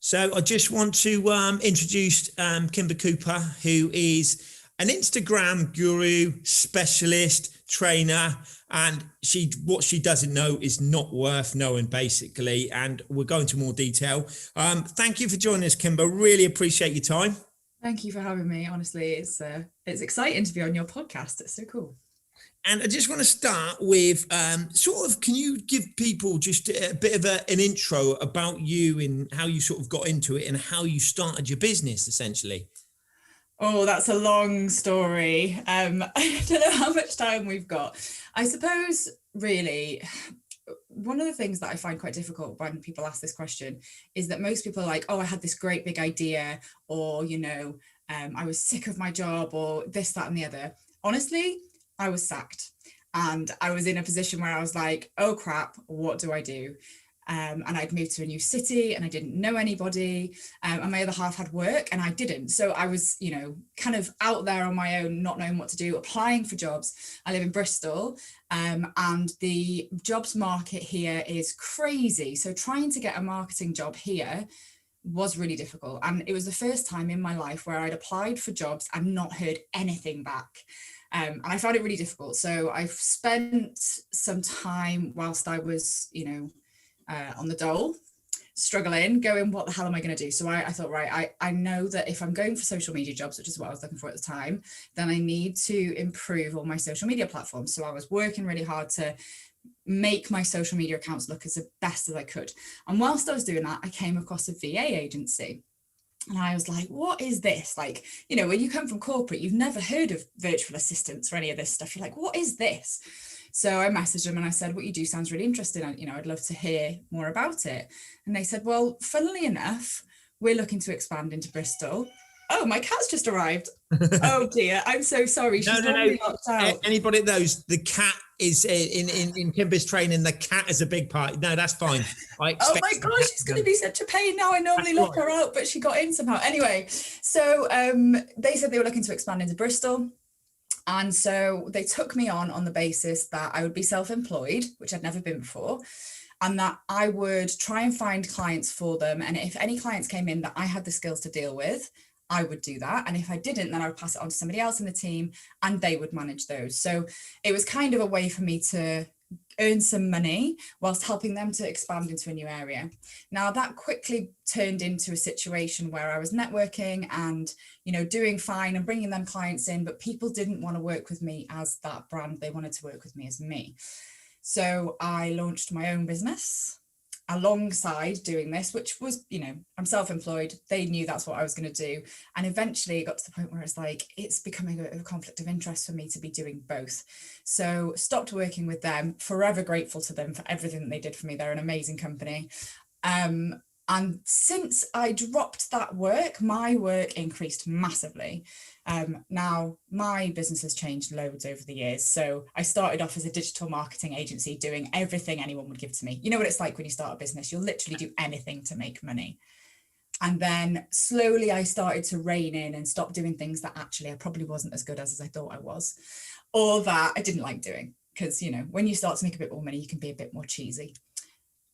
So I just want to introduce Kimba Cooper, who is an Instagram guru, specialist, trainer, and what she doesn't know is not worth knowing, basically. And we'll go into more detail. Thank you for joining us, Kimba. Really appreciate your time. Thank you for having me. Honestly, it's exciting to be on your podcast. It's so cool. And I just want to start with can you give people just a bit of an intro about you and how you sort of got into it and how you started your business, essentially? Oh, that's a long story. I don't know how much time we've got. I suppose, really, one of the things that I find quite difficult when people ask this question is that most people are like, oh, I had this great big idea, or, I was sick of my job, or this, that, and the other. Honestly, I was sacked and I was in a position where I was like, oh crap, what do I do? And I'd moved to a new city and I didn't know anybody, and my other half had work and I didn't. So I was, kind of out there on my own, not knowing what to do, applying for jobs. I live in Bristol, and the jobs market here is crazy. So trying to get a marketing job here was really difficult. And it was the first time in my life where I'd applied for jobs and not heard anything back. And I found it really difficult. So I've spent some time whilst I was, on the dole, struggling, going, what the hell am I going to do? So I thought, right, I know that if I'm going for social media jobs, which is what I was looking for at the time, then I need to improve all my social media platforms. So I was working really hard to make my social media accounts look as the best as I could. And whilst I was doing that, I came across a VA agency. And I was like, what is this? Like, when you come from corporate, you've never heard of virtual assistants or any of this stuff. You're like, what is this? So I messaged them and I said, what you do sounds really interesting. I'd love to hear more about it. And they said, well, funnily enough, we're looking to expand into Bristol. Oh, my cat's just arrived. Oh dear, I'm so sorry. She's normally locked out. Anybody that knows, the cat is in Kimba's training, the cat is a big part. No, that's fine. Oh my gosh, she's going to be such a pain now. I normally lock her out, but she got in somehow. Anyway, so they said they were looking to expand into Bristol. And so they took me on the basis that I would be self-employed, which I'd never been before, and that I would try and find clients for them. And if any clients came in that I had the skills to deal with, I would do that. And if I didn't, then I would pass it on to somebody else in the team and they would manage those. So it was kind of a way for me to earn some money whilst helping them to expand into a new area. Now that quickly turned into a situation where I was networking and, doing fine and bringing them clients in, but people didn't want to work with me as that brand. They wanted to work with me as me. So I launched my own business alongside doing this, which was, I'm self-employed. They knew that's what I was going to do. And eventually it got to the point where it's like, it's becoming a conflict of interest for me to be doing both. So stopped working with them, forever grateful to them for everything that they did for me. They're an amazing company. And since I dropped that work, my work increased massively. Now my business has changed loads over the years. So I started off as a digital marketing agency doing everything anyone would give to me. You know what it's like when you start a business, you'll literally do anything to make money. And then slowly I started to rein in and stop doing things that actually I probably wasn't as good as I thought I was, or that I didn't like doing. Because, when you start to make a bit more money, you can be a bit more cheesy.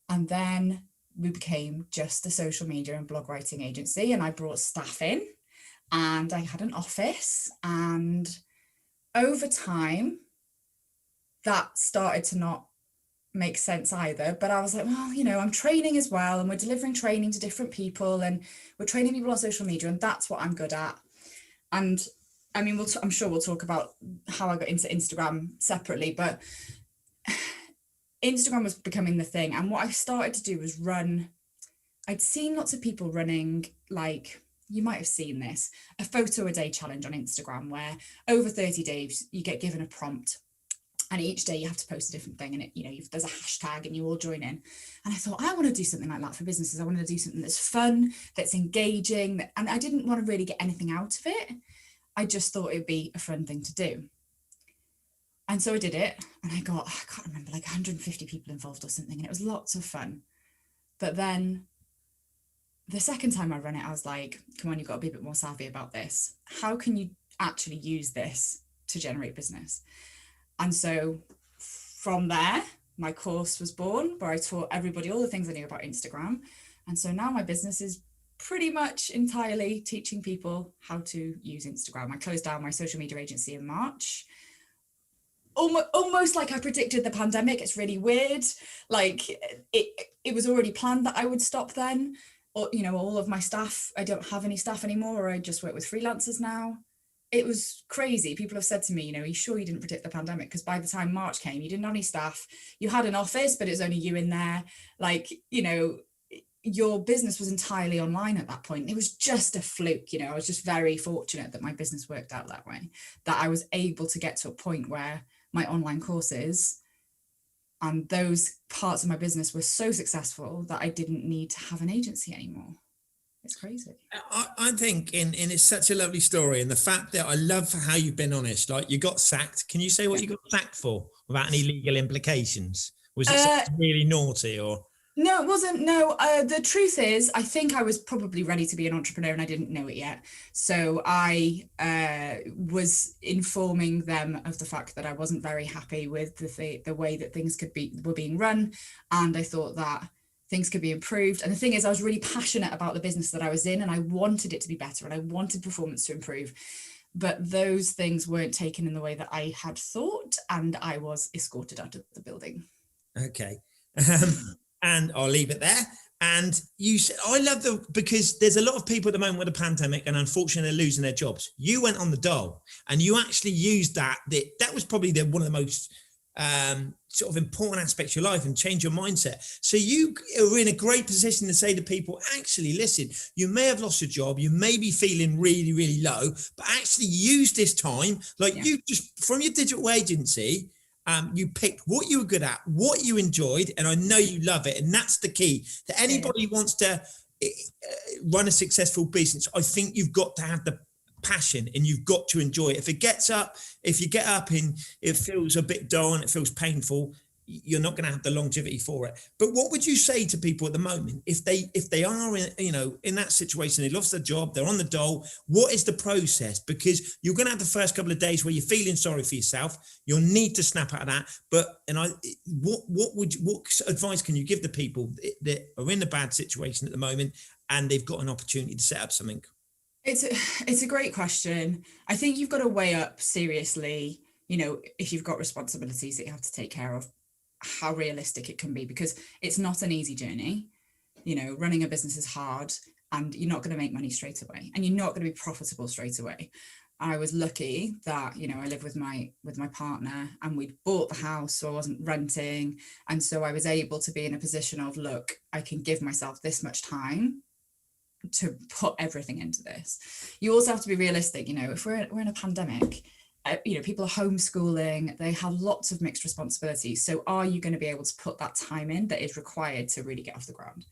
And then we became just a social media and blog writing agency, and I brought staff in and I had an office, and over time that started to not make sense either. But I was like, well, I'm training as well, and we're delivering training to different people, and we're training people on social media, and that's what I'm good at. And I mean, I'm sure we'll talk about how I got into Instagram separately, but Instagram was becoming the thing. And what I started to do was I'd seen lots of people running, like, you might have seen this, a photo a day challenge on Instagram, where over 30 days you get given a prompt, and each day you have to post a different thing, and there's a hashtag and you all join in. And I thought, I want to do something like that for businesses. I want to do something that's fun, that's engaging, and I didn't want to really get anything out of it. I just thought it'd be a fun thing to do. And so I did it, and I can't remember, like 150 people involved or something, and it was lots of fun. But then the second time I ran it, I was like, come on, you've got to be a bit more savvy about this. How can you actually use this to generate business? And so from there, my course was born, where I taught everybody all the things I knew about Instagram. And so now my business is pretty much entirely teaching people how to use Instagram. I closed down my social media agency in March. Almost like I predicted the pandemic. It's really weird. Like it was already planned that I would stop then. Or, you know, all of my staff, I don't have any staff anymore, or I just work with freelancers now. It was crazy. People have said to me, you know, are you sure you didn't predict the pandemic? Because by the time March came, you didn't have any staff. You had an office, but it was only you in there. Like, you know, your business was entirely online at that point. It was just a fluke. You know, I was just very fortunate that my business worked out that way, that I was able to get to a point where my online courses and those parts of my business were so successful that I didn't need to have an agency anymore. It's crazy. I think it's such a lovely story, and the fact that I love how you've been honest. Like, you got sacked. Can you say what you got sacked for without any legal implications? Was it something really naughty, or? No, it wasn't. No, the truth is, I think I was probably ready to be an entrepreneur and I didn't know it yet. So I was informing them of the fact that I wasn't very happy with the way that things were being run. And I thought that things could be improved. And the thing is, I was really passionate about the business that I was in, and I wanted it to be better, and I wanted performance to improve. But those things weren't taken in the way that I had thought, and I was escorted out of the building. Okay. And I'll leave it there. And you said, I love because there's a lot of people at the moment with the pandemic, and unfortunately they're losing their jobs. You went on the dole and you actually used that was probably one of the most sort of important aspects of your life, and change your mindset. So you are in a great position to say to people, actually, listen, you may have lost your job, you may be feeling really, really low, but actually use this time, you just, from your digital agency, you picked what you were good at, what you enjoyed, and I know you love it. And that's the key. To anybody who wants to run a successful business, I think you've got to have the passion and you've got to enjoy it. If you get up and it feels a bit dull and it feels painful, you're not going to have the longevity for it. But what would you say to people at the moment if they are in that situation, they lost their job, they're on the dole? What is the process? Because you're going to have the first couple of days where you're feeling sorry for yourself. You'll need to snap out of that. But what advice can you give the people that are in a bad situation at the moment and they've got an opportunity to set up something? It's a great question. I think you've got to weigh up seriously, you know, if you've got responsibilities that you have to take care of, how realistic it can be, because it's not an easy journey. You know, running a business is hard, and you're not going to make money straight away, and you're not going to be profitable straight away. I was lucky that, you know, I live with my partner, and we'd bought the house, so I wasn't renting. And so I was able to be in a position of, look, I can give myself this much time to put everything into this. You also have to be realistic. You know, if we're in a pandemic, you know, people are homeschooling, they have lots of mixed responsibilities. So are you going to be able to put that time in that is required to really get off the ground?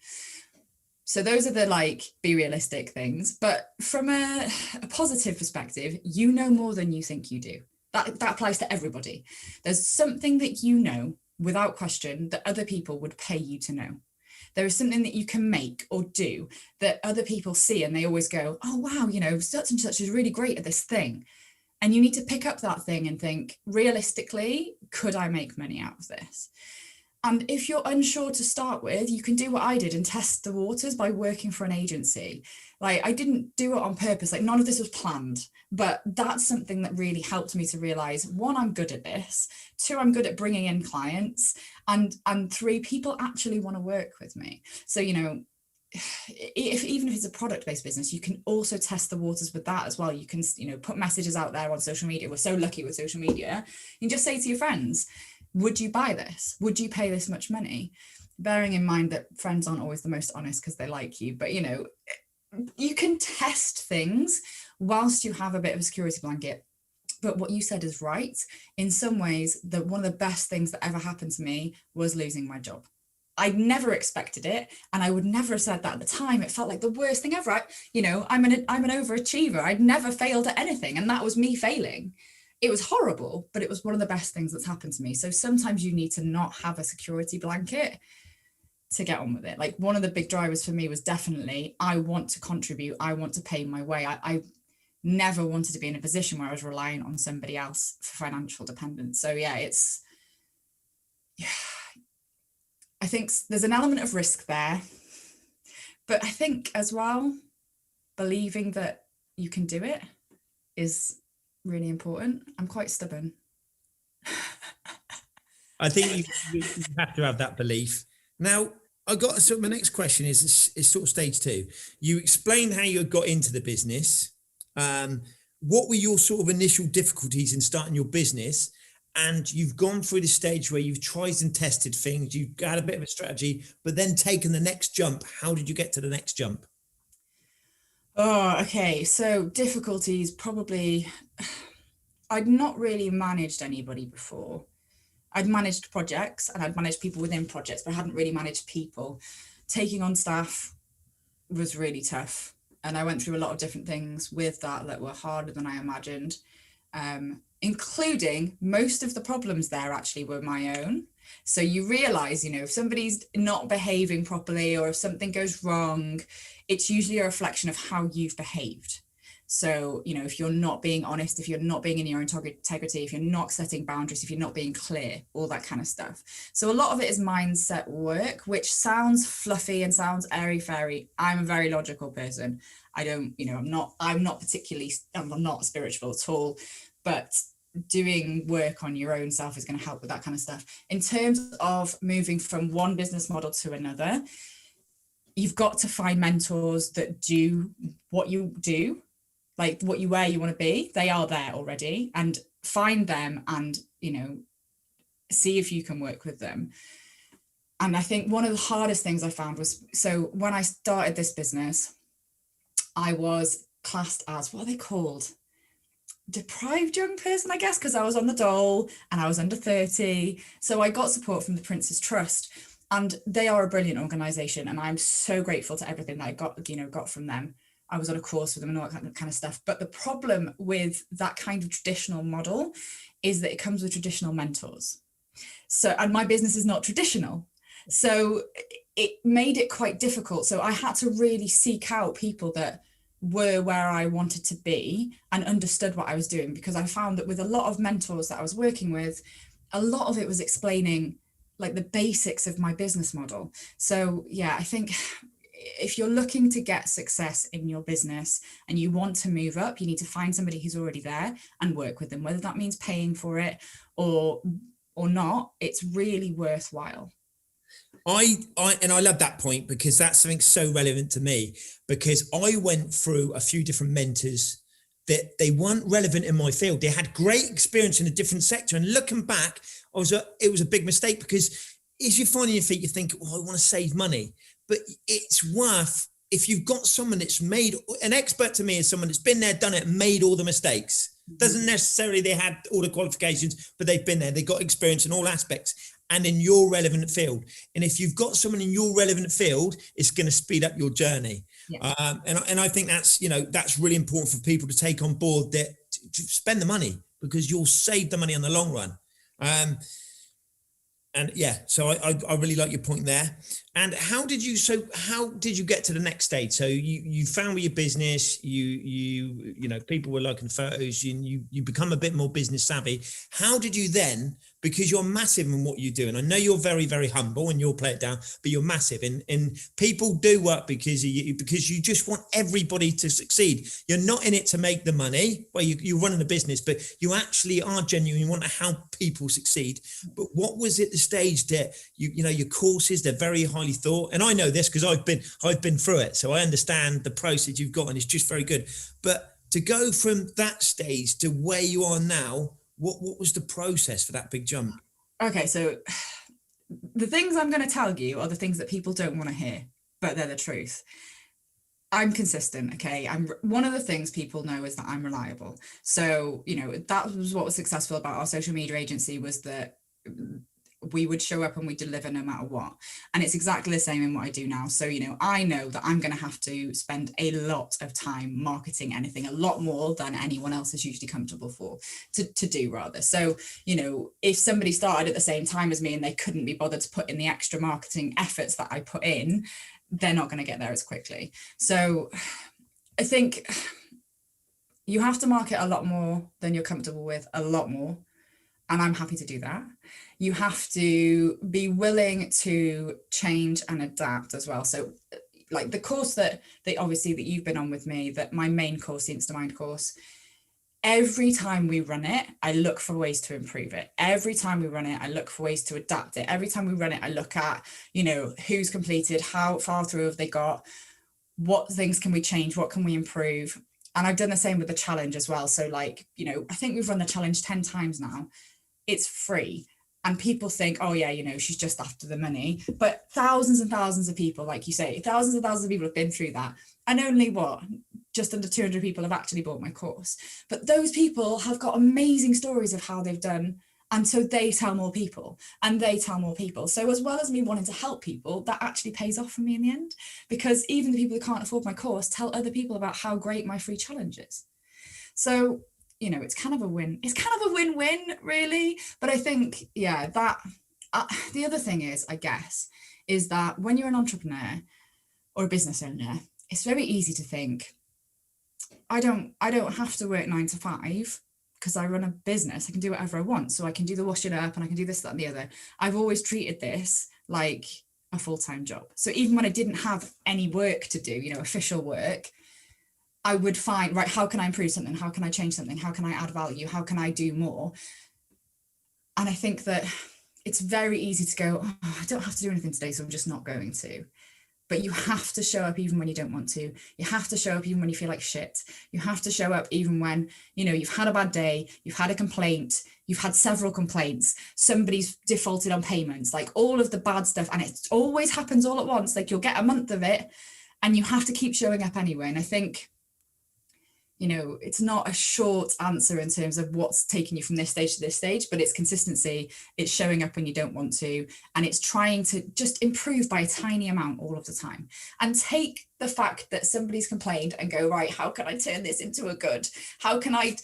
So those are the be realistic things. But from a positive perspective, you know more than you think you do. That applies to everybody. There's something that you know without question that other people would pay you to know. There is something that you can make or do that other people see, and they always go, oh, wow, you know, such and such is really great at this thing. And you need to pick up that thing and think, realistically, could I make money out of this? And if you're unsure to start with, you can do what I did and test the waters by working for an agency. I didn't do it on purpose. None of this was planned, but that's something that really helped me to realize, 1, I'm good at this. 2, I'm good at bringing in clients, and 3, people actually want to work with me. So, you know, even if it's a product-based business, you can also test the waters with that as well. You can, you know, put messages out there on social media. We're so lucky with social media. You can just say to your friends, would you buy this? Would you pay this much money? Bearing in mind that friends aren't always the most honest because they like you, but you know, you can test things whilst you have a bit of a security blanket. But what you said is right. In some ways, one of the best things that ever happened to me was losing my job. I never expected it, and I would never have said that at the time. It felt like the worst thing ever. You know, I'm an overachiever. I'd never failed at anything, and that was me failing. It was horrible, but it was one of the best things that's happened to me. So sometimes you need to not have a security blanket to get on with it. One of the big drivers for me was definitely, I want to contribute. I want to pay my way. I never wanted to be in a position where I was reliant on somebody else for financial dependence. So yeah, I think there's an element of risk there, But I think as well, believing that you can do it is really important. I'm quite stubborn. I think you have to have that belief. Now, I got so my next question is sort of stage two. You explained how you got into the business. What were your sort of initial difficulties in starting your business? And you've gone through the stage where you've tried and tested things, you've got a bit of a strategy, but then taken the next jump. How did you get to the next jump? Oh, okay. So difficulties, probably, I'd not really managed anybody before. I'd managed projects and I'd managed people within projects, but I hadn't really managed people. Taking on staff was really tough. And I went through a lot of different things with that were harder than I imagined, including most of the problems there actually were my own. So you realize, if somebody's not behaving properly or if something goes wrong, it's usually a reflection of how you've behaved. So, if you're not being honest, if you're not being in your integrity, if you're not setting boundaries, if you're not being clear, all that kind of stuff. So a lot of it is mindset work, which sounds fluffy and sounds airy fairy. I'm a very logical person. I'm not spiritual at all, but doing work on your own self is going to help with that kind of stuff. In terms of moving from one business model to another, you've got to find mentors that do what you do, like where you want to be. They are there already, and find them and see if you can work with them. And I think one of the hardest things I found was, so when I started this business, I was classed as, what are they called, deprived young person, I guess, because I was on the dole and I was under 30. So I got support from the Prince's Trust, and they are a brilliant organization, and I'm so grateful to everything that I got from them. I was on a course with them and all that kind of stuff. But the problem with that kind of traditional model is that it comes with traditional mentors. So, and my business is not traditional. So it made it quite difficult. So I had to really seek out people that were where I wanted to be and understood what I was doing, because I found that with a lot of mentors that I was working with, a lot of it was explaining like the basics of my business model. So yeah, I think if you're looking to get success in your business and you want to move up, you need to find somebody who's already there and work with them, whether that means paying for it or not. It's really worthwhile. I love that point, because that's something so relevant to me, because I went through a few different mentors that they weren't relevant in my field. They had great experience in a different sector. And looking back, it was a big mistake, because as you find on your feet, you think, oh, I want to save money. But it's worth, if you've got someone that's made, an expert to me is someone that's been there, done it, made all the mistakes. Doesn't necessarily they had all the qualifications, but they've been there, they've got experience in all aspects and in your relevant field. And if you've got someone in your relevant field, it's going to speed up your journey. Yeah. And I think that's, that's really important for people to take on board, that to spend the money, because you'll save the money in the long run. And yeah, so I really like your point there. And how did you get to the next stage? So you found with your business, people were liking photos, you become a bit more business savvy. How did you then, because you're massive in what you do, and I know you're very, very humble and you'll play it down, but you're massive, and people do work because you just want everybody to succeed. You're not in it to make the money. Well, you're running a business, but you actually are genuine. You want to help people succeed. But what was it the stage that your courses, they're very highly thought, and I know this because I've been through it, so I understand the process you've got, and it's just very good. But to go from that stage to where you are now, what was the process for that big jump? Okay, so the things I'm going to tell you are the things that people don't want to hear, but they're the truth. I'm consistent. Okay. One of the things people know is that I'm reliable. So, that was what was successful about our social media agency, was that we would show up and we deliver no matter what. And it's exactly the same in what I do now. So, I know that I'm going to have to spend a lot of time marketing anything, a lot more than anyone else is usually comfortable to do rather. So, if somebody started at the same time as me and they couldn't be bothered to put in the extra marketing efforts that I put in, they're not going to get there as quickly. So I think you have to market a lot more than you're comfortable with, a lot more. And I'm happy to do that. You have to be willing to change and adapt as well. So like the course that obviously that you've been on with me, that my main course, the Instamind course, every time we run it, I look for ways to improve it. Every time we run it, I look for ways to adapt it. Every time we run it, I look at, who's completed, how far through have they got, what things can we change, what can we improve. And I've done the same with the challenge as well. So like, I think we've run the challenge 10 times now. It's free. And people think, oh yeah, she's just after the money. But thousands and thousands of people, like you say, thousands and thousands of people have been through that. And only just under 200 people have actually bought my course. But those people have got amazing stories of how they've done. And so they tell more people and they tell more people. So as well as me wanting to help people, that actually pays off for me in the end, because even the people who can't afford my course tell other people about how great my free challenge is. So, it's kind of a win. It's kind of a win-win, really. But I think, that the other thing is, I guess, is that when you're an entrepreneur or a business owner, it's very easy to think, I don't have to work 9 to 5 because I run a business. I can do whatever I want. So I can do the washing up and I can do this, that, and the other. I've always treated this like a full-time job. So even when I didn't have any work to do, official work, I would find, right, how can I improve something? How can I change something? How can I add value? How can I do more? And I think that it's very easy to go, oh, I don't have to do anything today, so I'm just not going to. But you have to show up even when you don't want to. You have to show up even when you feel like shit. You have to show up even when, you've had a bad day, you've had a complaint, you've had several complaints, somebody's defaulted on payments, like all of the bad stuff. And it always happens all at once. Like you'll get a month of it and you have to keep showing up anyway. And I think, it's not a short answer in terms of what's taking you from this stage to this stage, but it's consistency, it's showing up when you don't want to, and it's trying to just improve by a tiny amount all of the time. And take the fact that somebody's complained and go, right, how can I turn this into a good? How can I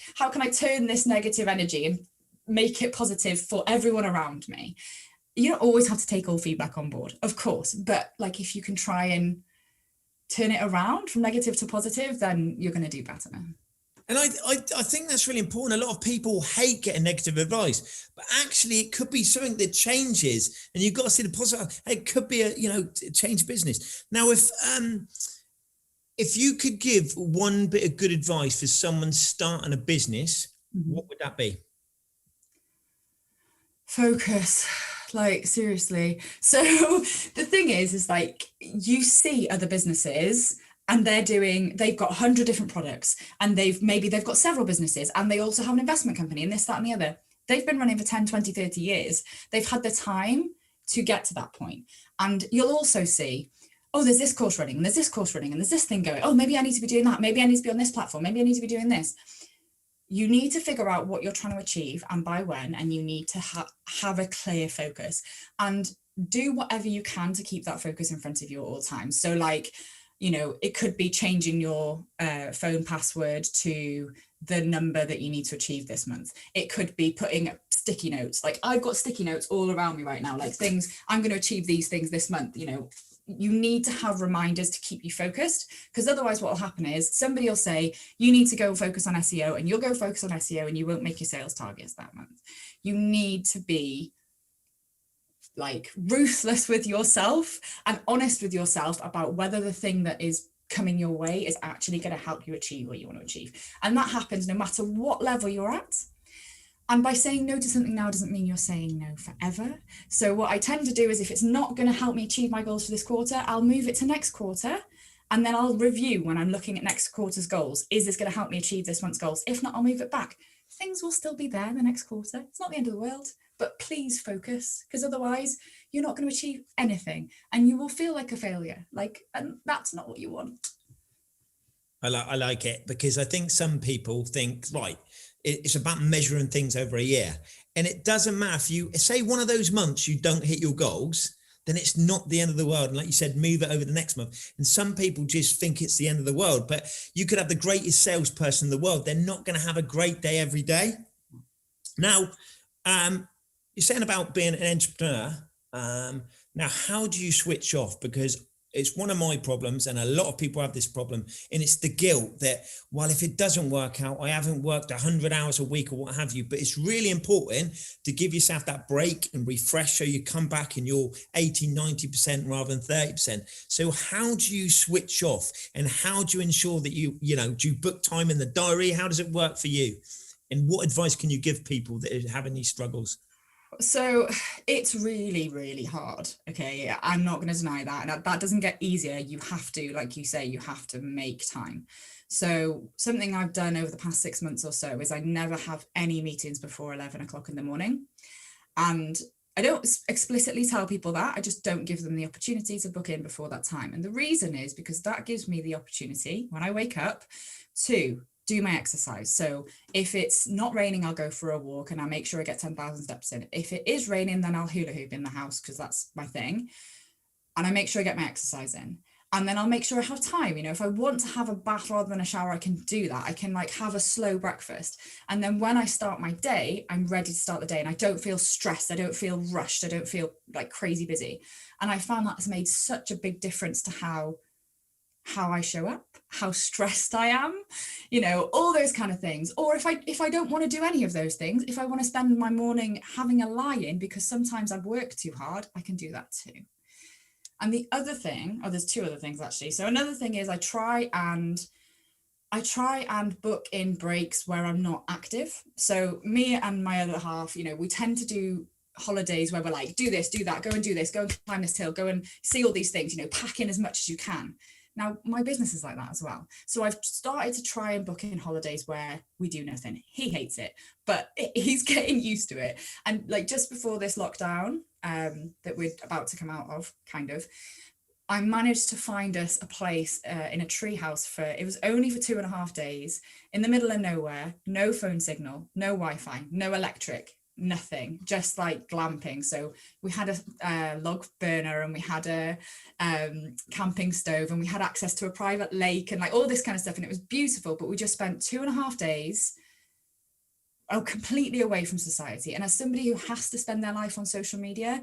turn this negative energy and make it positive for everyone around me? You don't always have to take all feedback on board, of course, but like if you can try and turn it around from negative to positive, then you're going to do better. And I think that's really important. A lot of people hate getting negative advice, but actually it could be something that changes, and you've got to see the positive. It could be a change business. Now, if you could give one bit of good advice for someone starting a business, what would that be? Focus. Like seriously. So the thing is like you see other businesses and they've got 100 different products, and they've got several businesses, and they also have an investment company and this, that, and the other. They've been running for 10, 20, 30 years. They've had the time to get to that point. And you'll also see, oh, there's this course running, and there's this course running, and there's this thing going. Oh, maybe I need to be doing that. Maybe I need to be on this platform. Maybe I need to be doing this. You need to figure out what you're trying to achieve and by when, and you need to have a clear focus and do whatever you can to keep that focus in front of you at all times. So like, it could be changing your phone password to the number that you need to achieve this month. It could be putting up sticky notes. Like I've got sticky notes all around me right now, like things, I'm going to achieve these things this month. You need to have reminders to keep you focused, because otherwise what will happen is somebody will say, you need to go focus on SEO, and you'll go focus on SEO and you won't make your sales targets that month. You need to be like ruthless with yourself and honest with yourself about whether the thing that is coming your way is actually going to help you achieve what you want to achieve. And that happens no matter what level you're at. And by saying no to something now doesn't mean you're saying no forever. So what I tend to do is, if it's not going to help me achieve my goals for this quarter, I'll move it to next quarter. And then I'll review when I'm looking at next quarter's goals. Is this going to help me achieve this month's goals? If not, I'll move it back. Things will still be there the next quarter. It's not the end of the world, but please focus, because otherwise you're not going to achieve anything and you will feel like a failure. And that's not what you want. I like it, because I think some people think, right, it's about measuring things over a year. And it doesn't matter if you say one of those months you don't hit your goals, then it's not the end of the world. And like you said, move it over the next month. And some people just think it's the end of the world, but you could have the greatest salesperson in the world. They're not going to have a great day every day. Now, you're saying about being an entrepreneur. Now, how do you switch off? Because it's one of my problems, and a lot of people have this problem, and it's the guilt that, well, if it doesn't work out, I haven't worked 100 hours a week or what have you. But it's really important to give yourself that break and refresh, so you come back and you're 80-90% rather than 30%. So how do you switch off, and how do you ensure that do you book time in the diary? How does it work for you? And what advice can you give people that are having these struggles? So it's really, really hard. Okay. I'm not going to deny that. And that doesn't get easier. You have to, like you say, you have to make time. So something I've done over the past 6 months or so is I never have any meetings before 11 o'clock in the morning. And I don't explicitly tell people that. I just don't give them the opportunity to book in before that time. And the reason is because that gives me the opportunity when I wake up to do my exercise. So if it's not raining, I'll go for a walk and I'll make sure I get 10,000 steps in. If it is raining, then I'll hula hoop in the house because that's my thing. And I make sure I get my exercise in. And then I'll make sure I have time. If I want to have a bath rather than a shower, I can do that. I can have a slow breakfast. And then when I start my day, I'm ready to start the day and I don't feel stressed. I don't feel rushed. I don't feel like crazy busy. And I found that has made such a big difference to how I show up, how stressed I am, all those kind of things. Or if I don't want to do any of those things, if I want to spend my morning having a lie-in because sometimes I've worked too hard, I can do that too. And the other thing, there's two other things actually. So another thing is I try and book in breaks where I'm not active. So me and my other half, we tend to do holidays where we're like, do this, do that, go and do this, go and climb this hill, go and see all these things, pack in as much as you can. Now, my business is like that as well. So I've started to try and book in holidays where we do nothing. He hates it, but he's getting used to it. And just before this lockdown that we're about to come out of, kind of, I managed to find us a place in a tree house it was only for 2.5 days in the middle of nowhere, no phone signal, no Wi-Fi, no electric, nothing, just glamping. So we had a log burner and we had a camping stove and we had access to a private lake and all this kind of stuff, and it was beautiful. But we just spent 2.5 days completely away from society. And as somebody who has to spend their life on social media,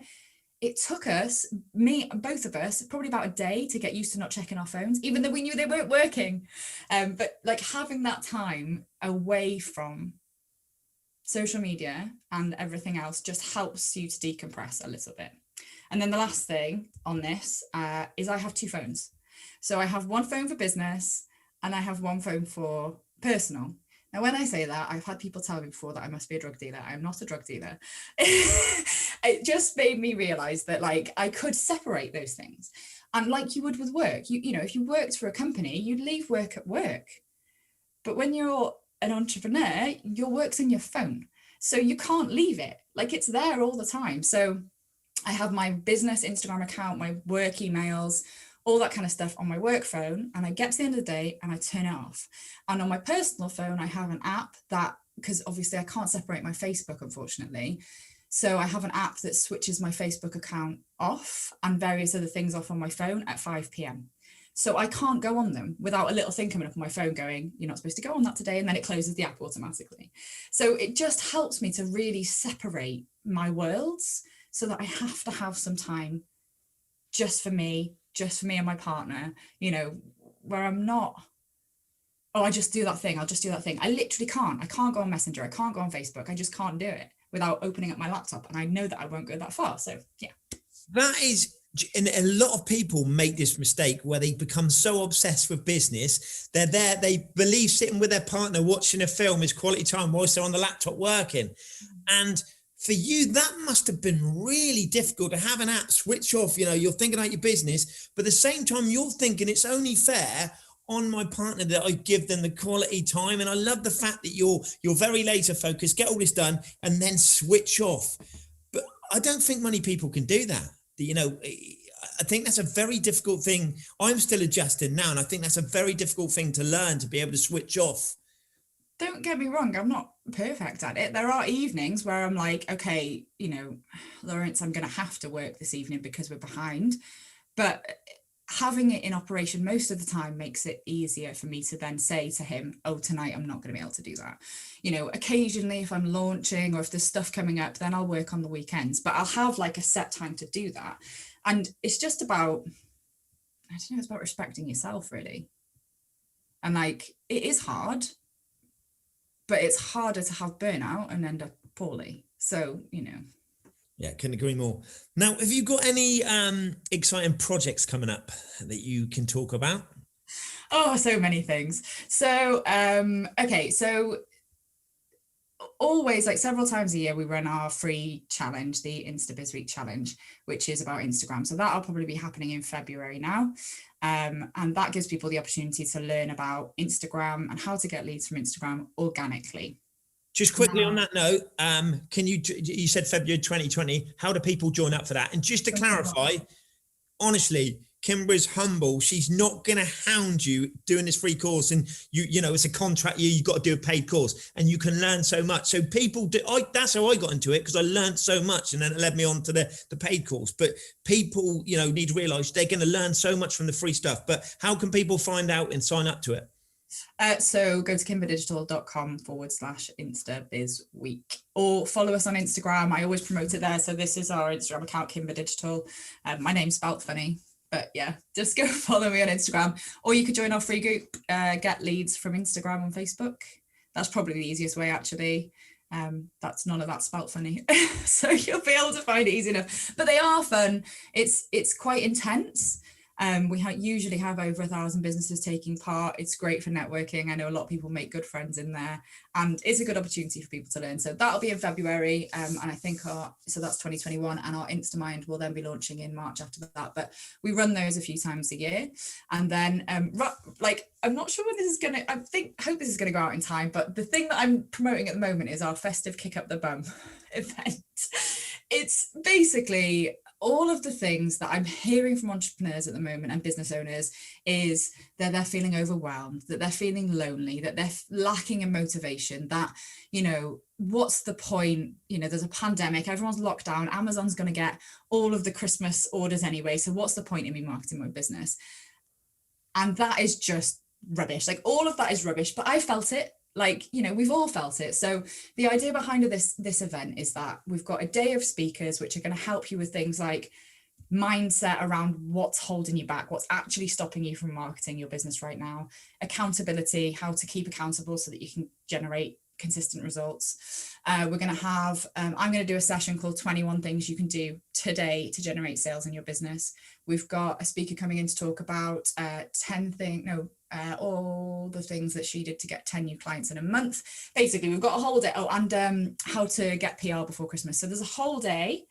it took us, both of us, probably about a day to get used to not checking our phones, even though we knew they weren't working. But having that time away from social media and everything else just helps you to decompress a little bit. And then the last thing on this is I have 2 phones. So I have one phone for business and I have one phone for personal. Now, when I say that, I've had people tell me before that I must be a drug dealer. I'm not a drug dealer. It just made me realize that I could separate those things. And like you would with work, if you worked for a company, you'd leave work at work. But when you're an entrepreneur, your work's in your phone. So you can't leave it. It's there all the time. So I have my business Instagram account, my work emails, all that kind of stuff on my work phone. And I get to the end of the day and I turn it off. And on my personal phone, I have an app because obviously I can't separate my Facebook, unfortunately. So I have an app that switches my Facebook account off and various other things off on my phone at 5 p.m. So I can't go on them without a little thing coming up on my phone going, you're not supposed to go on that today. And then it closes the app automatically. So it just helps me to really separate my worlds so that I have to have some time just for me and my partner, where I'm not, I just do that thing. I'll just do that thing. I literally can't. I can't go on Messenger. I can't go on Facebook. I just can't do it without opening up my laptop. And I know that I won't go that far. So yeah. That is, and a lot of people make this mistake where they become so obsessed with business. They're there, they believe sitting with their partner watching a film is quality time whilst they're on the laptop working. And for you, that must have been really difficult to have an app switch off. You're thinking about your business, but at the same time, you're thinking it's only fair on my partner that I give them the quality time. And I love the fact that you're very laser focused, get all this done and then switch off. But I don't think many people can do that. I think that's a very difficult thing. I'm still adjusting now, and I think that's a very difficult thing to learn, to be able to switch off. Don't get me wrong, I'm not perfect at it. There are evenings where I'm like, okay, Lawrence, I'm going to have to work this evening because we're behind. But having it in operation most of the time makes it easier for me to then say to him, oh, tonight I'm not going to be able to do that. Occasionally if I'm launching or if there's stuff coming up, then I'll work on the weekends, but I'll have a set time to do that. And it's just about I don't know, it's about respecting yourself really. And like, it is hard, but it's harder to have burnout and end up poorly. So, you know. Yeah, couldn't agree more. Now, have you got any exciting projects coming up that you can talk about? Oh, so many things. So, okay, so always, like several times a year, we run our free challenge, the InstaBiz Week Challenge, which is about Instagram. So that'll probably be happening in February now. And that gives people the opportunity to learn about Instagram and how to get leads from Instagram organically. Just quickly on that note, you said February 2020, how do people join up for that? And just to clarify, honestly, Kimbra's humble. She's not going to hound you doing this free course. And you know, it's a contract year. You've got to do a paid course and you can learn so much. So people do, that's how I got into it, because I learned so much and then it led me on to the paid course. But people, you know, need to realize they're going to learn so much from the free stuff. But how can people find out and sign up to it? So go to kimbadigital.com/instabizweek or follow us on Instagram. I always promote it there. So this is our Instagram account, Kimba Digital. My name's spelt funny, but yeah, just go follow me on Instagram, or you could join our free group, Get Leads from Instagram on Facebook. That's probably the easiest way, actually. That's none of that spelt funny. So you'll be able to find it easy enough, but they are fun. It's quite intense. We usually have over 1,000 businesses taking part. It's great for networking. I know a lot of people make good friends in there, and it's a good opportunity for people to learn. So that'll be in February, and I think so that's 2021, and our Instamind will then be launching in March after that. But we run those a few times a year, and then like, I'm not sure when this is gonna. Hope this is gonna go out in time. But the thing that I'm promoting at the moment is our festive kick up the bum event. It's basically all of the things that I'm hearing from entrepreneurs at the moment and business owners is that they're feeling overwhelmed, that they're feeling lonely, that they're lacking in motivation, that, you know, what's the point? You know, there's a pandemic, everyone's locked down, Amazon's going to get all of the Christmas orders anyway. So what's the point in me marketing my business? And that is just rubbish. Like, all of that is rubbish, but I felt it. Like, you know, we've all felt it. So the idea behind this event is that we've got a day of speakers which are going to help you with things like mindset around what's holding you back, what's actually stopping you from marketing your business right now, accountability, how to keep accountable so that you can generate consistent results. We're going to have, I'm going to do a session called 21 Things You Can Do Today to Generate Sales in Your Business. We've got a speaker coming in to talk about all the things that she did to get 10 new clients in a month. Basically, we've got a whole day. Oh, and how to get PR before Christmas. So there's a whole day,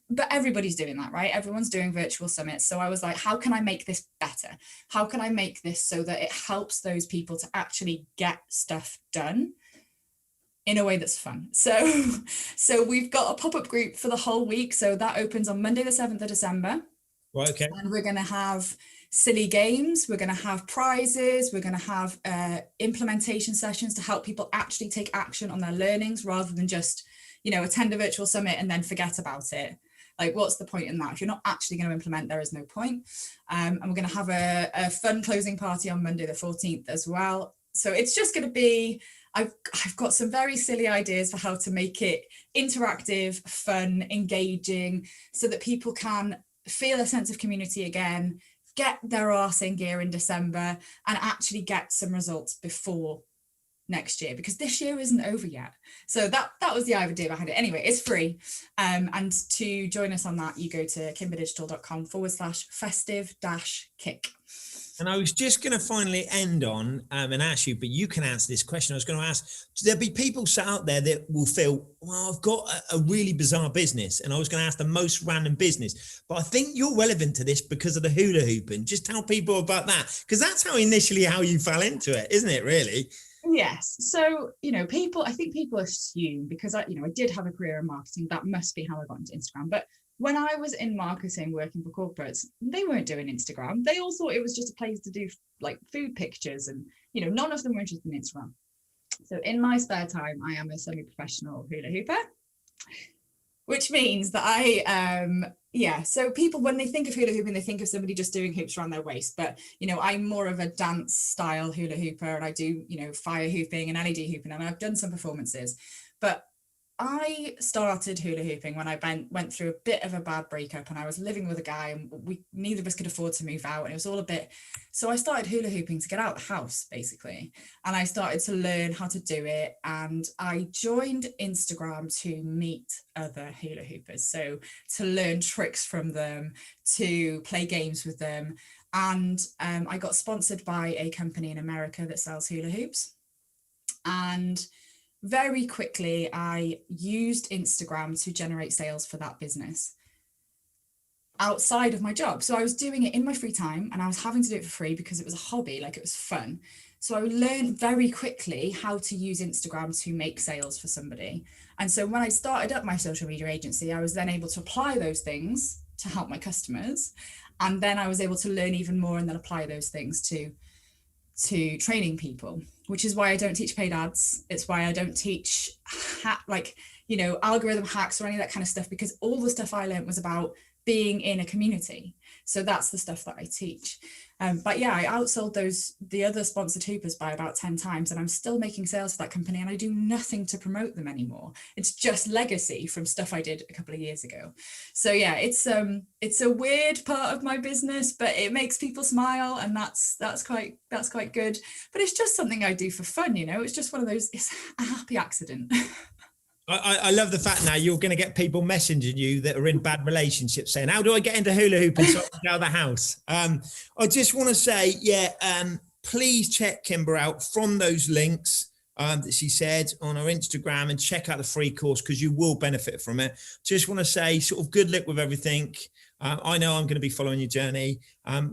but everybody's doing that, right? Everyone's doing virtual summits. So I was like, how can I make this better? How can I make this so that it helps those people to actually get stuff done in a way that's fun? So we've got a pop-up group for the whole week. So that opens on Monday, the 7th of December. Right, okay. And we're going to have silly games. We're going to have prizes. We're going to have implementation sessions to help people actually take action on their learnings rather than just, you know, attend a virtual summit and then forget about it. Like, what's the point in that? If you're not actually going to implement, there is no point. And we're going to have a fun closing party on Monday, the 14th as well. So it's just going to be, I've got some very silly ideas for how to make it interactive, fun, engaging, so that people can feel a sense of community again, get their arse in gear in December, and actually get some results before next year, because this year isn't over yet. So that was the idea behind it. Anyway, it's free. And to join us on that, you go to kimbadigital.com/festive-kick. And I was just going to finally end on and ask you, but you can answer this question. I was going to ask, there'll be people sat out there that will feel, well, I've got a really bizarre business, and I was going to ask the most random business, but I think you're relevant to this because of the hula hoop, and just tell people about that, because that's how you fell into it, isn't it, really? Yes. So, you know, I think people assume, because I did have a career in marketing, that must be how I got into Instagram. But when I was in marketing working for corporates, they weren't doing Instagram. They all thought it was just a place to do like food pictures, and, you know, none of them were interested in Instagram. So in my spare time, I am a semi-professional hula hooper, which means that so people, when they think of hula hooping, they think of somebody just doing hoops around their waist. But, you know, I'm more of a dance style hula hooper, and I do, you know, fire hooping and LED hooping, and I've done some performances. But I started hula hooping when I went through a bit of a bad breakup, and I was living with a guy, and neither of us could afford to move out, and it was all a bit. So I started hula hooping to get out of the house, basically, and I started to learn how to do it. And I joined Instagram to meet other hula hoopers, so to learn tricks from them, to play games with them, and I got sponsored by a company in America that sells hula hoops, and very quickly, I used Instagram to generate sales for that business outside of my job. So I was doing it in my free time, and I was having to do it for free because it was a hobby, like it was fun. So I learned very quickly how to use Instagram to make sales for somebody. And so when I started up my social media agency, I was then able to apply those things to help my customers. And then I was able to learn even more and then apply those things to training people, which is why I don't teach paid ads. It's why I don't teach algorithm hacks or any of that kind of stuff, because all the stuff I learned was about being in a community. So that's the stuff that I teach. But yeah, I outsold the other sponsored hoopers by about 10 times, and I'm still making sales for that company, and I do nothing to promote them anymore. It's just legacy from stuff I did a couple of years ago. So yeah, it's a weird part of my business, but it makes people smile, and that's quite good. But it's just something I do for fun, it's just one of those, it's a happy accident. I love the fact now you're going to get people messaging you that are in bad relationships saying, how do I get into hula hooping so I can get out of the house? I just want to say, please check Kimba out from those links that she said on her Instagram, and check out the free course because you will benefit from it. Just want to say sort of good luck with everything. I know I'm going to be following your journey.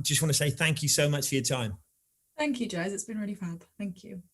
Just want to say thank you so much for your time. Thank you, Jez. It's been really fab. Thank you.